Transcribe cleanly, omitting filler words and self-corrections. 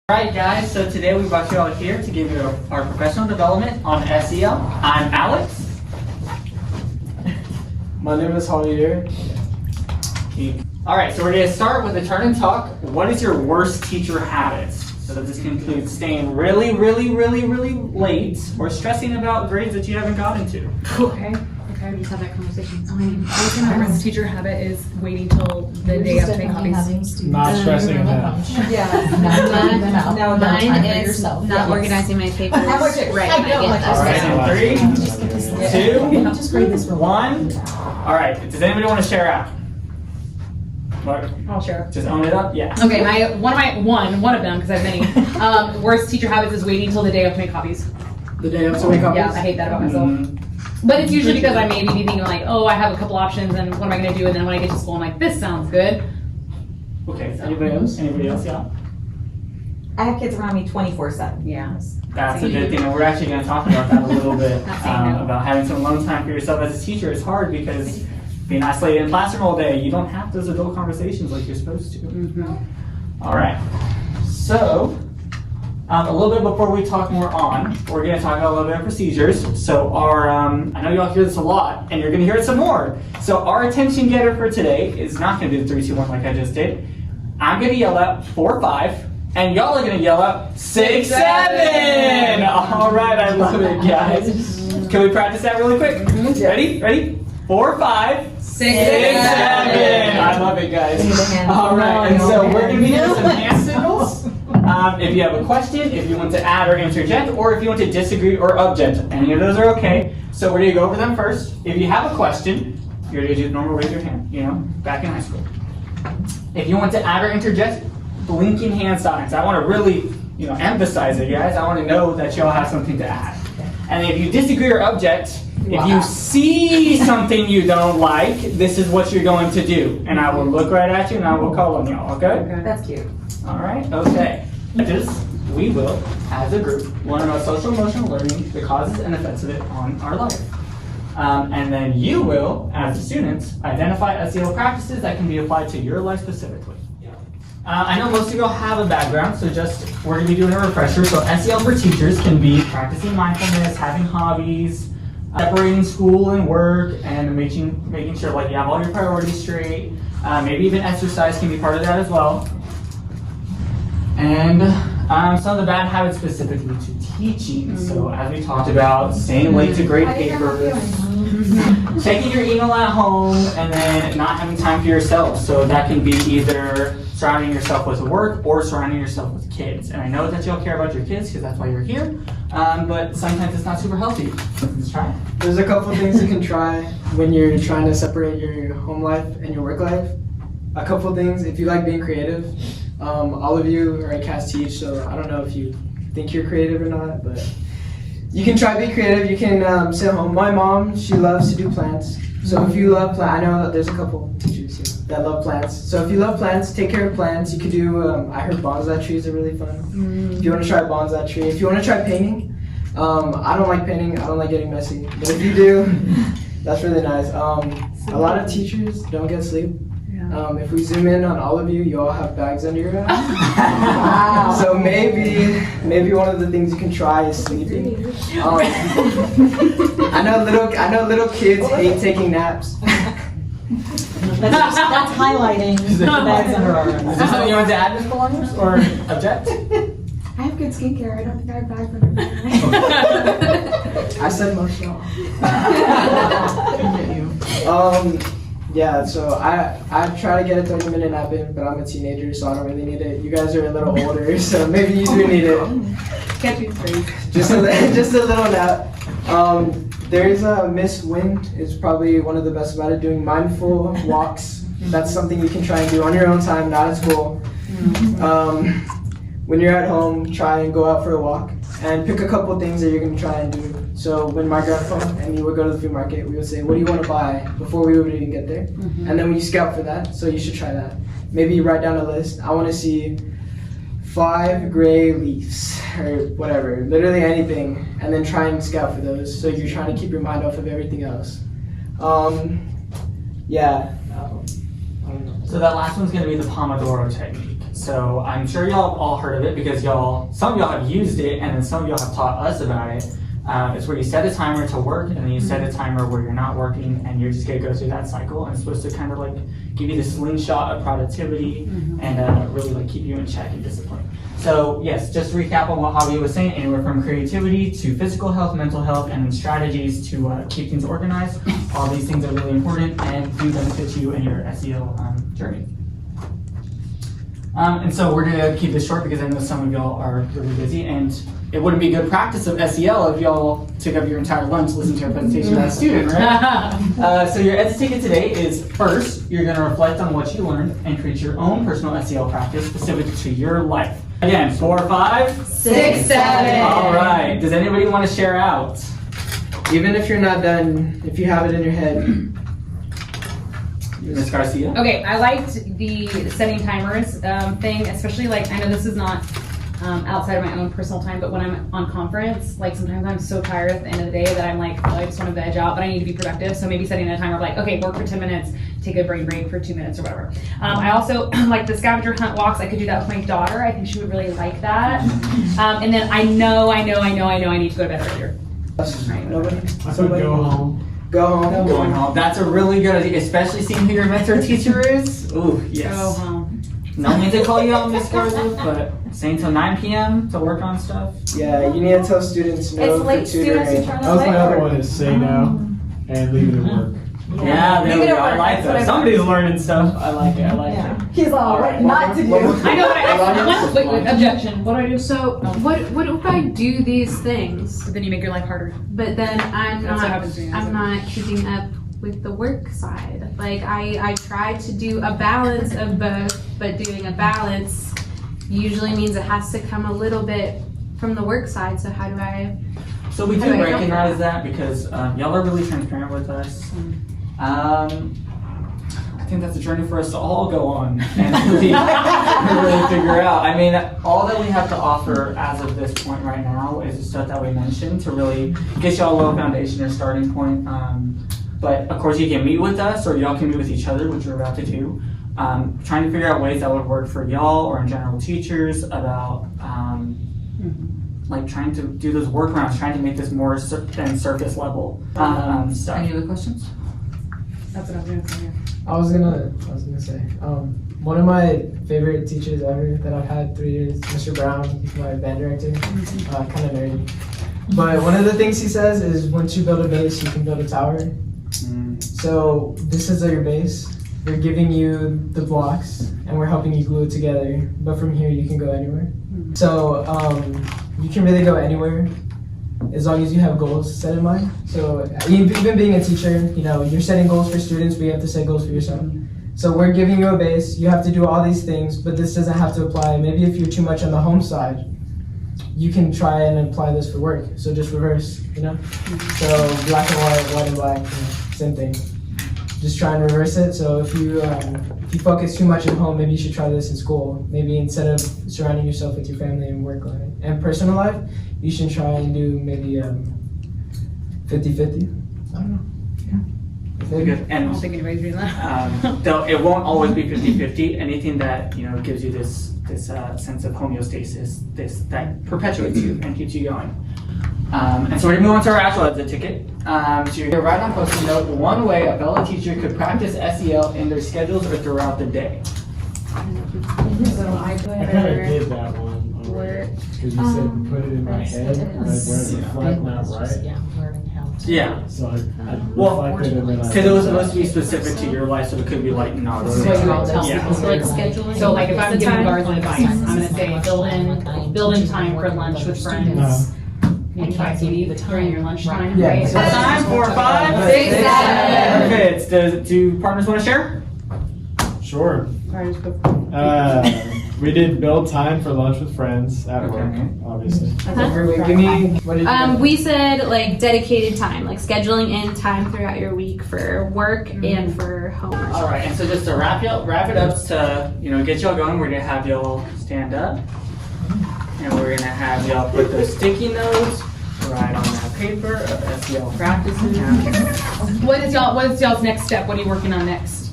Alright guys, so today we brought you all here to give you our professional development on SEL. I'm Alex. My name is Javier. Alright, so we're going to start with a turn and talk. What is your worst teacher habits? So this can include staying really late or stressing about grades that you haven't gotten to. Okay. We just had that conversation. My worst teacher habit is waiting till the day of taking copies. Not stressing them. Yeah. Mine is yourself. not organizing my papers. Right. I know, like, Alright, I 3, 2, Just grade this real 1. Alright, does anybody want to share out? I'll share. Just own it up? Yeah. Okay, one of them, because I have many, worst teacher habits is waiting till the day of to make copies. The day of so many copies? Yeah, I hate that about myself. But it's usually because I maybe be thinking like, oh, I have a couple options and what am I going to do? And then when I get to school, I'm like, this sounds good. Okay, so anybody else? Anybody else? Yeah. I have kids around me 24/7. Yeah. That's a good thing, and we're actually going to talk about that a little bit, Not saying no. about having some alone time for yourself as a teacher. It's hard because being isolated in classroom all day, you don't have those adult conversations like you're supposed to. Mm-hmm. All right, so a little bit before we talk more on, we're going to talk about a little bit of procedures. So I know you all hear this a lot, and you're going to hear it some more. So our attention getter for today is not going to do the 3, 2, 1 like I just did. I'm going to yell out 4, 5. And y'all are going to yell out 6, 7! All right, I love it, guys. Can we practice that really quick? Ready? Ready? 4, 5, 6, 7! I love it, guys. All right, and so we're going to be doing some hand signals. If you have a question, if you want to add or interject, or if you want to disagree or object, any of those are okay. So we're going to go over them first. If you have a question, you're going to do the normal raise your hand, back in high school. If you want to add or interject, blinking hand signs. I want to really, emphasize it, guys. I want to know that y'all have something to add. And if you disagree or object, if you see something you don't like, this is what you're going to do. And I will look right at you and I will call on y'all, okay? That's cute. All right, okay. We will, as a group, learn about social emotional learning, the causes and effects of it on our life. And then you will, as the students, identify SEL practices that can be applied to your life specifically. I know most of you all have a background, so we're going to be doing a refresher. So SEL for teachers can be practicing mindfulness, having hobbies, separating school and work, and making sure you have all your priorities straight. Maybe even exercise can be part of that as well. And some of the bad habits specifically to teaching. So as we talked about, staying late to grade papers, checking your email at home, and then not having time for yourself. So that can be either surrounding yourself with work or surrounding yourself with kids. And I know that y'all care about your kids because that's why you're here, but sometimes it's not super healthy. Let's try it. There's a couple of things you can try when you're trying to separate your home life and your work life. A couple of things, if you like being creative, all of you are at Cast Teach, so I don't know if you think you're creative or not, but you can try being creative. You can sit home. My mom, she loves to do plants. So if you love plants, I know that there's a couple teachers here that love plants. So if you love plants, take care of plants. You could do, I heard bonsai trees are really fun. If you want to try bonsai tree. If you want to try painting, I don't like painting. I don't like getting messy. But if you do, that's really nice. A lot of teachers don't get sleep. If we zoom in on all of you, you all have bags under your eyes. Wow. So maybe one of the things you can try is sleeping. I know little kids hate taking naps. That's highlighting the bags under our eyes. Is there something you want to add, Ms. Belongers, or object? I have good skincare. I don't think I have bags under my eyes. I said most y'all. Yeah, so I try to get a 30-minute nap in, but I'm a teenager, so I don't really need it. You guys are a little older, so maybe you do need it. Can't be afraid. Just a little nap. There's Miss Wind is probably one of the best about it, doing mindful walks. That's something you can try and do on your own time, not at school. When you're at home, try and go out for a walk and pick a couple things that you're going to try and do. So when my grandpa and me would go to the flea market, we would say, what do you want to buy before we would even get there? And then we scout for that, so you should try that. Maybe you write down a list. I want to see 5 gray leaves or whatever, literally anything, and then try and scout for those. So you're trying to keep your mind off of everything else. So that last one's going to be the Pomodoro technique. So I'm sure y'all have all heard of it because some of y'all have used it, and then some of y'all have taught us about it. It's where you set a timer to work, and then you set a timer where you're not working, and you're just gonna go through that cycle. And it's supposed to kind of like give you the slingshot of productivity and really like keep you in check and discipline. So yes, just to recap on what Javi was saying, anywhere from creativity to physical health, mental health, and then strategies to keep things organized. All these things are really important and do benefit you in your SEL journey. And so we're gonna keep this short because I know some of y'all are really busy, and it wouldn't be good practice of SEL if y'all took up your entire lunch to listen to your presentation as a student, right? So your EDS ticket today is first, you're gonna reflect on what you learned and create your own personal SEL practice specific to your life. Again, 4, 5, 6, 7. All right, does anybody want to share out? Even if you're not done, if you have it in your head. Ms. Garcia? Okay, I liked the setting timers thing, especially like, I know this is not outside of my own personal time, but when I'm on conference, like sometimes I'm so tired at the end of the day that I'm like, oh, I just want to veg out, but I need to be productive. So maybe setting a timer of like, okay, work for 10 minutes, take a brain break for 2 minutes or whatever. I also like the scavenger hunt walks. I could do that with my daughter. I think she would really like that. And then I know I need to go to bed earlier. Nobody? I said go home. Go home. Going home. That's a really good idea, especially seeing who your mentor teacher is. Ooh, yes. Go home. No need to call you out, Miss Garza, but staying till 9 p.m. to work on stuff. Yeah, you need to tell students no It's for late students tutoring. who turn That was us my other late. one is say no and leave it at work. Yeah, there Leave we it go. at I work, like that's that. what I Somebody's learning stuff. I like it. I like Yeah. it. He's all right, not to do. I know, but wait, objection. What do I do? So what if I do these things, But then you make your life harder. but then I'm That's what happens to me. I'm not keeping up with the work side. Like I try to do a balance of both, but doing a balance usually means it has to come a little bit from the work side. So how do I? So we do How do I help recognize that because y'all are really transparent with us. I think that's a journey for us to all go on and really, really figure out. I mean, all that we have to offer as of this point right now is the stuff that we mentioned to really get y'all a low foundation or starting point. But of course, you can meet with us or y'all can meet with each other, which we're about to do. Trying to figure out ways that would work for y'all or in general teachers about like trying to do those workarounds, trying to make this more than surface level stuff. Any other questions? That's what I was going to say. I was gonna say, one of my favorite teachers ever that I've had 3 years, Mr. Brown, he's my band director, kind of nerdy. But one of the things he says is once you build a base, you can build a tower. So this is your base. We're giving you the blocks and we're helping you glue it together. But from here, you can go anywhere. So you can really go anywhere as long as you have goals set in mind. So even being a teacher, you know, you're setting goals for students, but you have to set goals for yourself. So we're giving you a base, you have to do all these things, but this doesn't have to apply. Maybe if you're too much on the home side, you can try and apply this for work. So just reverse, you know? So black and white, white and black, you know, same thing. Just try and reverse it. So if you focus too much at home, maybe you should try this in school. Maybe instead of surrounding yourself with your family and work life and personal life, you should try and do maybe 50-50. I don't know. Maybe. I don't think anybody's reading that. Though it won't always be 50-50. Anything that gives you this sense of homeostasis, that perpetuates you and keeps you going. And so we're gonna move on to our actual EDS ticket. So you're gonna write on post-it note one way a fellow teacher could practice SEL in their schedules or throughout the day. So I I kind of did that one work. because you said put it in my head, like where it's reflect, not right. Yeah, learning how to. Yeah. So I Well, reflected and then I. Because it was supposed to be specific to your life, so it could be like not. So you all tell Yeah. people, So like scheduling. So like if I'm the giving time. Garza advice, I'm gonna say build in time for lunch with friends. And try TV during your lunchtime, Yeah. right? So Time 4, 5, 6, 7. Okay, do partners want to share? Sure. Alright, just go. We did build time for lunch with friends at work, Okay. obviously. Give me, what did you We said like dedicated time, like scheduling in time throughout your week for work and for homework. All right, and so just to wrap it up to get y'all going, we're gonna have y'all stand up, and we're gonna have y'all put those sticky notes right on that paper of SEL practices. What is y'all's next step? What are you working on next?